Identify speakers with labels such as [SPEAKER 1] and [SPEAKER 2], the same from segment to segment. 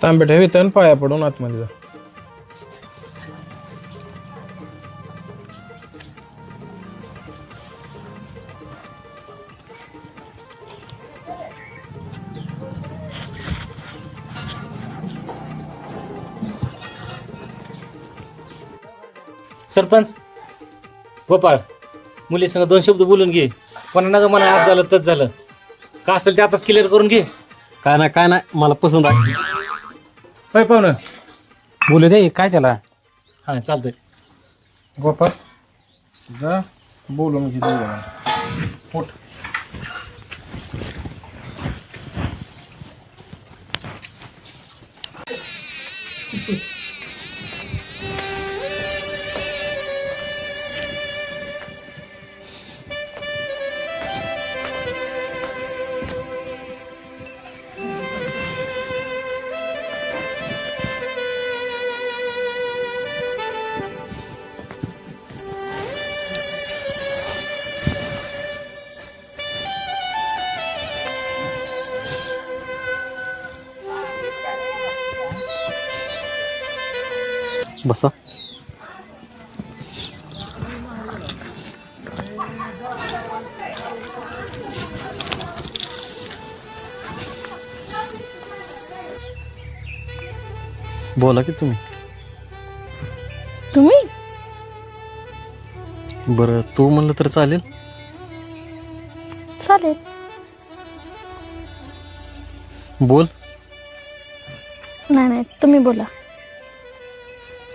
[SPEAKER 1] तांबे ठेवी आणि पाया पडून आतमध्ये जा.
[SPEAKER 2] सरपंच गोपाळ मुलीसंग 2 शब्द बोलून घे. पण नका म्हणा आज झालं तच झालं का असेल ते आताच क्लिअर करून घे.
[SPEAKER 3] काय नाही मला पसंत आहे.
[SPEAKER 2] होय पाहुणं
[SPEAKER 4] बोलू दे काय त्याला.
[SPEAKER 2] हां चालतंय.
[SPEAKER 1] गोपाळ जा बोलून घे दोघांना. उठ.
[SPEAKER 3] बसा. बोला की तुम्ही. बरं तू म्हणलं तर चालेल.
[SPEAKER 5] चालेल.
[SPEAKER 3] बोल.
[SPEAKER 5] नाही तुम्ही बोला.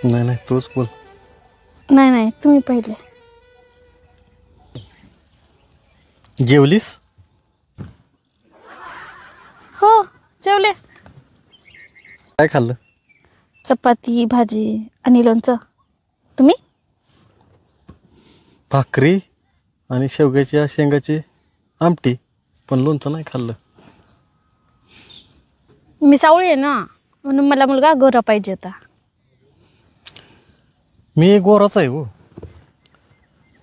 [SPEAKER 3] नाही तूच बोल.
[SPEAKER 5] नाही तुम्ही पहिले.
[SPEAKER 3] जेवलीस?
[SPEAKER 5] हो जेवले.
[SPEAKER 3] काय खाल्लं?
[SPEAKER 5] चपाती भाजी आणि लोणचं. तुम्ही?
[SPEAKER 3] भाकरी आणि शेवग्याच्या शेंगाची आमटी, पण लोणचं नाही खाल्लं.
[SPEAKER 5] मी सावळी आहे ना, म्हणून मला मुलगा गोरा पाहिजे होता.
[SPEAKER 3] मी गोराच आहे हो,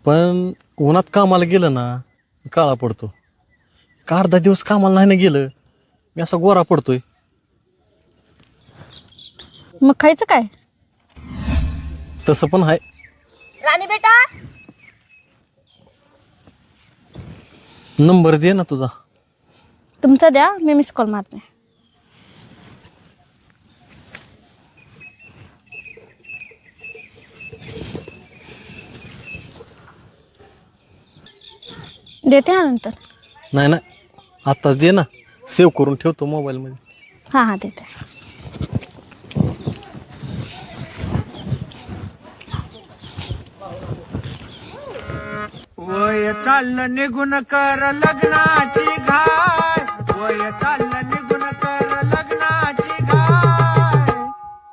[SPEAKER 3] पण उन्हात कामाला गेलं ना काळा पडतो. का अर्धा दिवस कामाला नाही ना गेलं मी असा गोरा पडतोय.
[SPEAKER 5] मग खायचं काय?
[SPEAKER 3] तसं पण आहे.
[SPEAKER 5] राणी बेटा
[SPEAKER 3] नंबर दे ना तुझा.
[SPEAKER 5] तुमचा द्या, मी मिस कॉल मारते. देते ना नंतर.
[SPEAKER 3] नाही आत्ताच दे ना, सेव्ह करून ठेवतो मोबाईलमध्ये.
[SPEAKER 5] हां देते.
[SPEAKER 6] वय चाललं निघून कर लग्नाची घाय, वय चाललं निघून कर लग्नाची घाय.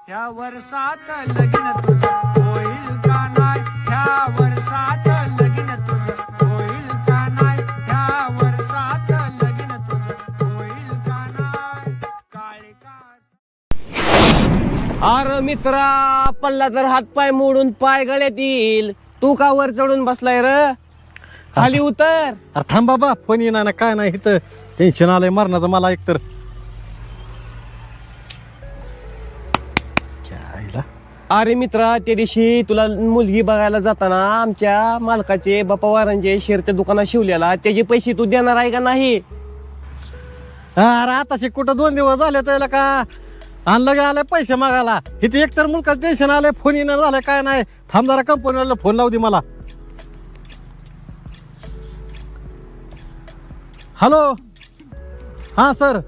[SPEAKER 6] ह्या वर्षात लगीन तुझं होईल का नाही, ह्या वर्षात लगीन तुझं होईल का नाही, ह्या वर्षात लगीन तुझं होईल का नाही. काळे का
[SPEAKER 4] अरे मित्रा, पल्ला तर हात पाय मोडून पाय गळ्यात येईल. तू का वर चढून बसलाय र? खाली उतर.
[SPEAKER 3] अरे थांब बाबा, फोन येणार ना काय नाही, इथं टेन्शन आलंय मरणाचं मला एकतर.
[SPEAKER 4] अरे मित्रा, त्या दिवशी तुला मुलगी बघायला जाताना आमच्या मालकाचे बापावारांचे शेरच्या दुकानात शिवलेला, त्याचे पैसे तू देणार आहे का नाही?
[SPEAKER 3] अरे आताशी कुठं 2 दिवस झाले त्याला का आणलं गे आलंय पैसे मागायला. इथे एकतर मुलगा टेन्शन आलंय, फोन येणं झालंय काय नाही. थांब जरा कंपनीला फोन लावू दे मला. हॅलो. हां सर,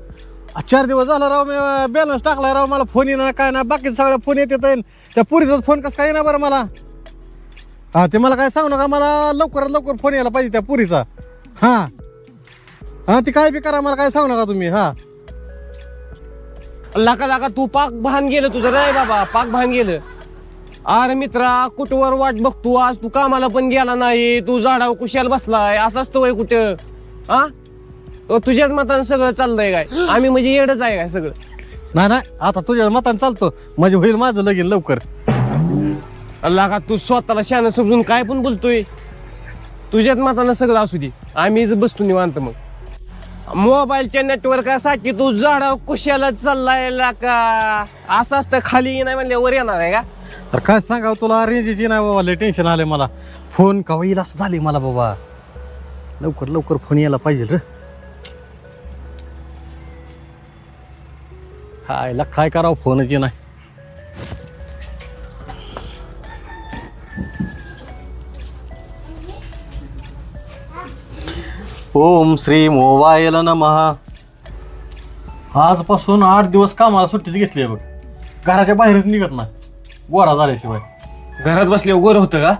[SPEAKER 3] 4 दिवस झाला राव, मी बॅलन्स टाकलाय राव, मला फोन येणार काय नाही. बाकी सगळ्या फोन येतात. त्या पुरीचा फोन कसं काय येणार बरं मला? हां ते मला काय सांगू नका, मला लवकरात लवकर फोन यायला पाहिजे त्या पुरीचा. हां ती काय बी करा, मला काय सांगू नका तुम्ही. हां
[SPEAKER 4] लाका तू पाक भान गेलं तुझं रे बाबा, पाक भान गेलं. अरे मित्रा, कुठवर वाट बघतो आज, तू कामाला पण गेला नाही, तू झाडावर कुशाला बसलाय. असं असतं वय कुठं? हा तुझ्याच मतानं सगळं चाललंय काय? आम्ही म्हणजे येडच आहे काय सगळं?
[SPEAKER 3] नाही आता तुझ्या मतानं चालतो म्हणजे होईल माझं लगीन लवकर.
[SPEAKER 4] अल्ला का तू स्वतःला शहाणं समजून काय पण बोलतोय? तुझ्याच मतानं सगळं असू दे, आम्ही बसतो निवांत. मग मोबाईलच्या नेटवर्कासाठी तू झाडावर कुशाला चाललाय का? असं असतं खाली नाही म्हणले वर येणार आहे का?
[SPEAKER 3] अरे काय सांगावं तुला, रेंजची नाही बाबा, लय टेन्शन आलंय मला. फोन कवा येईल असं झाले मला बाबा. लवकर लवकर फोन यायला पाहिजे रे. हायला काय करावं, फोनची नाही. ओम श्री मोबाईल नमः. आजपासून 8 दिवस कामाला सुट्टीच घेतली आहे बघ. घराच्या बाहेरच निघत नाही गोरा झाल्याशिवाय.
[SPEAKER 4] घरात बसल्यावर गोर होतं का?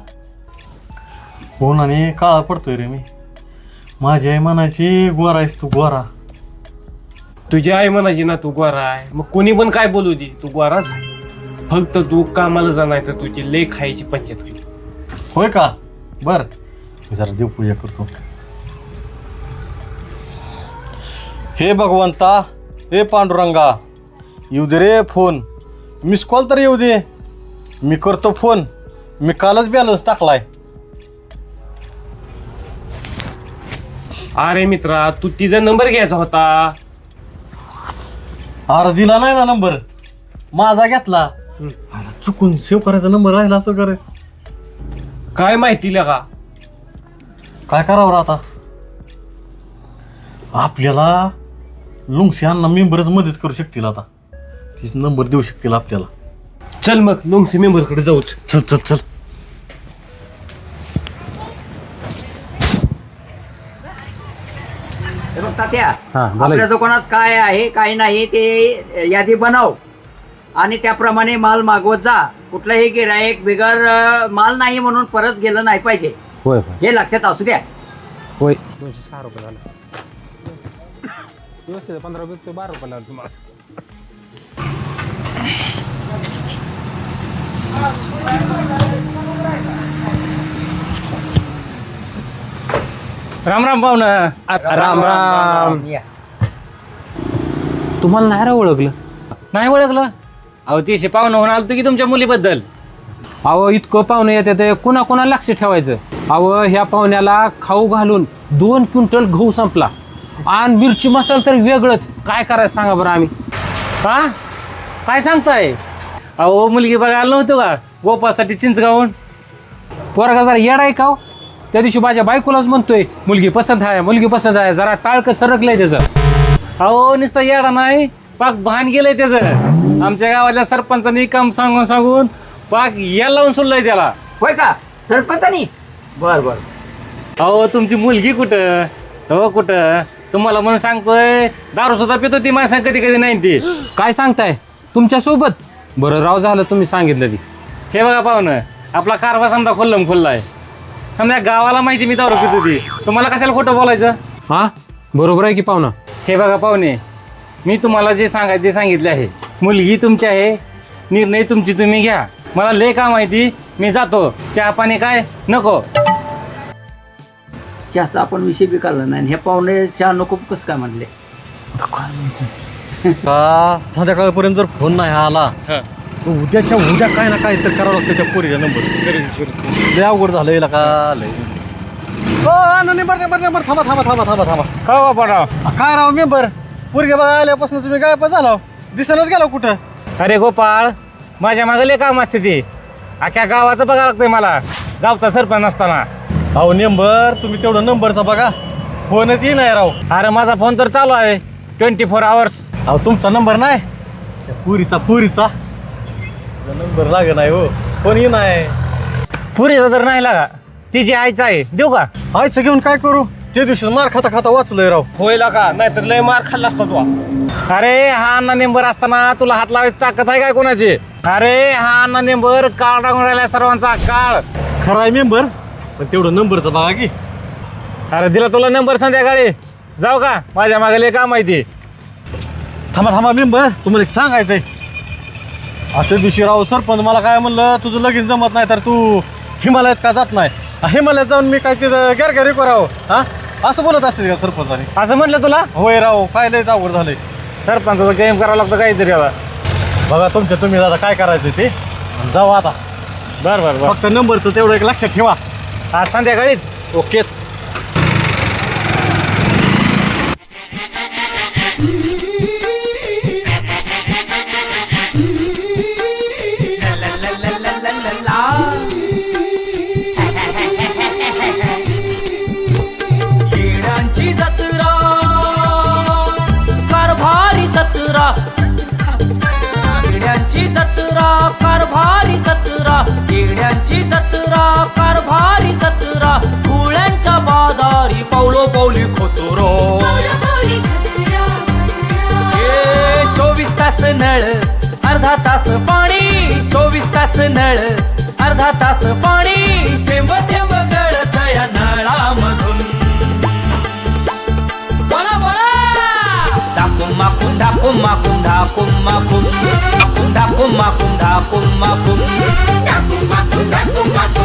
[SPEAKER 3] फोनाने काळा पडतोय रे मी. माझी आई म्हणायची गोरा आहेस तू गोरा.
[SPEAKER 4] तुझी आई म्हणायची ना तू गोरा आहे, मग कोणी पण काय बोलू दे तू गोराच आहे. फक्त तू कामाला जाणार तर तुझी लय खायची पंचायत होईल.
[SPEAKER 3] होय का? बर, मी जरा देवपूजा करतो. हे भगवंता, हे पांडुरंगा, येऊ दे रे फोन. मिस कॉल तर येऊ दे. मी करतो फोन. मी कालच बॅलन्स टाकलाय.
[SPEAKER 4] अरे मित्रा, तू तिचा नंबर घ्यायचा होता.
[SPEAKER 3] अरे दिला नाही ना नंबर, माझा घेतला. अरे चुकून सेव्ह करायचा नंबर राहिला असं करे.
[SPEAKER 4] काय माहिती का?
[SPEAKER 3] काय करावं रे आता? आपल्याला लुंगशी अण्णा मेंबरच मदत करू शकतील आता. तीच नंबर देऊ शकतील आपल्याला.
[SPEAKER 4] चल मग लोंगसी मेंबर कडे जाऊच.
[SPEAKER 3] चल चल चल.
[SPEAKER 7] हे बघ तात्या,
[SPEAKER 3] हा, बोला.
[SPEAKER 7] आपल्या दुकानात काय आहे काय नाही ते यादी बनव आणि त्याप्रमाणे माल मागवत जा. कुठलाही गिराईक बिगर माल नाही म्हणून परत गेलं नाही पाहिजे,
[SPEAKER 3] होय
[SPEAKER 7] हे लक्षात असू द्या.
[SPEAKER 3] होय.
[SPEAKER 1] 206 रुपये झाले. 15 रुपये 12 रुपये लागले तुम्हाला.
[SPEAKER 2] राम राम पाहुणं.
[SPEAKER 4] राम राम.
[SPEAKER 7] या.
[SPEAKER 2] तुम्हाला नाही ओळखलं? नाही ओळखलं? अहो तीशी पाहुणं होऊन आलतो की तुमच्या मुलीबद्दल.
[SPEAKER 8] अहो इतकं पाहुणं येते ते कुणा लक्ष ठेवायचं. अहो ह्या पाहुण्याला खाऊ घालून 2 क्विंटल गहू संपला आणि मिरची मसाला तर वेगळंच. काय करायचं सांगा बरं आम्ही.
[SPEAKER 2] हा काय सांगताय? अहो मुलगी बघायला नव्हतो का गोपासाठी चिंचगावून?
[SPEAKER 8] पोरगा जरा येडा आहे का हो? त्या दिवशी माझ्या बायकोलाच म्हणतोय मुलगी पसंत आहे, मुलगी पसंत आहे. जरा टाळकं सरकलंय त्याचं.
[SPEAKER 2] अहो नुसतं येडा नाही, पाक भान गेलंय त्याचं. आमच्या गावातल्या सरपंचानी काम सांगून सांगून पाक याला लावून सोडलंय त्याला.
[SPEAKER 7] होय का सरपंचानी? बर बर.
[SPEAKER 2] अहो तुमची मुलगी कुठं? हो कुठं? तुम्हाला म्हणून सांगतोय, दारू सुद्धा पितो ती माझ्या कधी कधी नाही ती.
[SPEAKER 8] काय सांगताय तुमच्या सोबत? बरं राव झालं तुम्ही सांगितलं ती.
[SPEAKER 2] हे बघा पाहुणं, आपला कारभार समजा खुल्लाय. समजा गावाला माहिती मी दारू पितो ती, तुम्हाला कशाला खोटं बोलायचं?
[SPEAKER 8] हा बरोबर आहे की पाहुणा.
[SPEAKER 2] हे बघा पाहुणे, मी तुम्हाला जे सांगायचं ते सांगितले आहे. मुलगी तुमची आहे, निर्णय तुमची तुम्ही घ्या. मला लय काम माहिती, मी जातो. चहा पाणी काय नको?
[SPEAKER 7] चहाचा आपण विषय बी काढला नाही. हे पाहुणे चहा नको कसं काय म्हणले?
[SPEAKER 3] का संध्याकाळपर्यंत जर फोन नाही आला तर उद्याच्या उद्या काय ना काय तर करावं लागतं त्या पोरीच्या नंबर. लय अवघड झालं याला का लय. नंबर थांबा थांबा थांबा थांबा थांबा.
[SPEAKER 2] हो बापराव.
[SPEAKER 3] काय राव मेंबर, पोरगे बघा आल्यापासून तुम्ही गायब झाला, दिसनच गेला कुठं.
[SPEAKER 2] अरे गोपाळ, माझ्या मागे लय काम असते ती. अख्ख्या गावाचं बघायला लागतंय मला, गावचा सरपंच नसताना.
[SPEAKER 3] अहो नेंबर तुम्ही तेवढं नंबरचा बघा, फोनच येई नाही राव.
[SPEAKER 2] अरे माझा फोन तर चालू आहे 24 आवर्स.
[SPEAKER 3] अहो तुमचा नंबर नाही, त्या पुरीचा नंबर लागे नाही हो, फोन येई नाही.
[SPEAKER 2] पुरीचा तर नाही लागा, तिची आईचा आहे. देऊ का?
[SPEAKER 3] आयचं घेऊन काय करू, त्या दिवशी मार खाता खाता वाचलोय राव.
[SPEAKER 4] होईल का? नाहीतर लय मार खाल्ला असता तू.
[SPEAKER 2] अरे हा अण्णा नेंबर असताना तुला हात लावायची ताकद आहे काय कोणाची? अरे हा अण्णा नेंबर काळ टाकून राहिलाय सर्वांचा काळ.
[SPEAKER 3] खरा आहे मेंबर, पण तेवढं नंबरचं बघा की.
[SPEAKER 2] अरे दिला तुला नंबर संध्याकाळी. जाऊ का? माझ्या मागे लय काम माहिती.
[SPEAKER 3] थांबा थांबा मेंबर, तुम्हाला एक सांगायचंय. आता दिवशी राव सरपंच मला काय म्हणलं, तुझं लगीन जमत नाही तर तू हिमालयात का जात नाही. हिमालयात जाऊन मी काय तिथं गॅरगॅरी करावं हा, असं बोलत असते का सरपंचाने?
[SPEAKER 2] असं म्हटलं तुला?
[SPEAKER 3] होय राव, काय लय अवघड झालंय.
[SPEAKER 2] सरपंचाचं गेम करावं लागतं काहीतरी आता.
[SPEAKER 3] बघा तुमच्या तुम्ही दादा काय करायचं ते जाऊ आता.
[SPEAKER 2] बरं बरं बरं.
[SPEAKER 3] फक्त नंबरचं तेवढं एक लक्षात ठेवा.
[SPEAKER 2] आज संध्याकाळीच.
[SPEAKER 3] ओकेच.
[SPEAKER 6] येड्यांची जत्रा कारभारी जत्रा येड्यांची जत्रा कारभारी जत्रा येड्यांची जत्रा कारभारी जत्रा फुल्यांच्या बाजारी पावलो पावली खोतुरो 24 तास नळ अर्धा तास पाणी 24 तास नळ अर्धा तास पाणी थेंब थेंब गळत या नळामधून बोला बोला दाकुम माकुम दाकुम माकुम दाकुम माकुम दाकुम माकुम दाकुम माकुम दाकुम माकुम दाकुम माकुम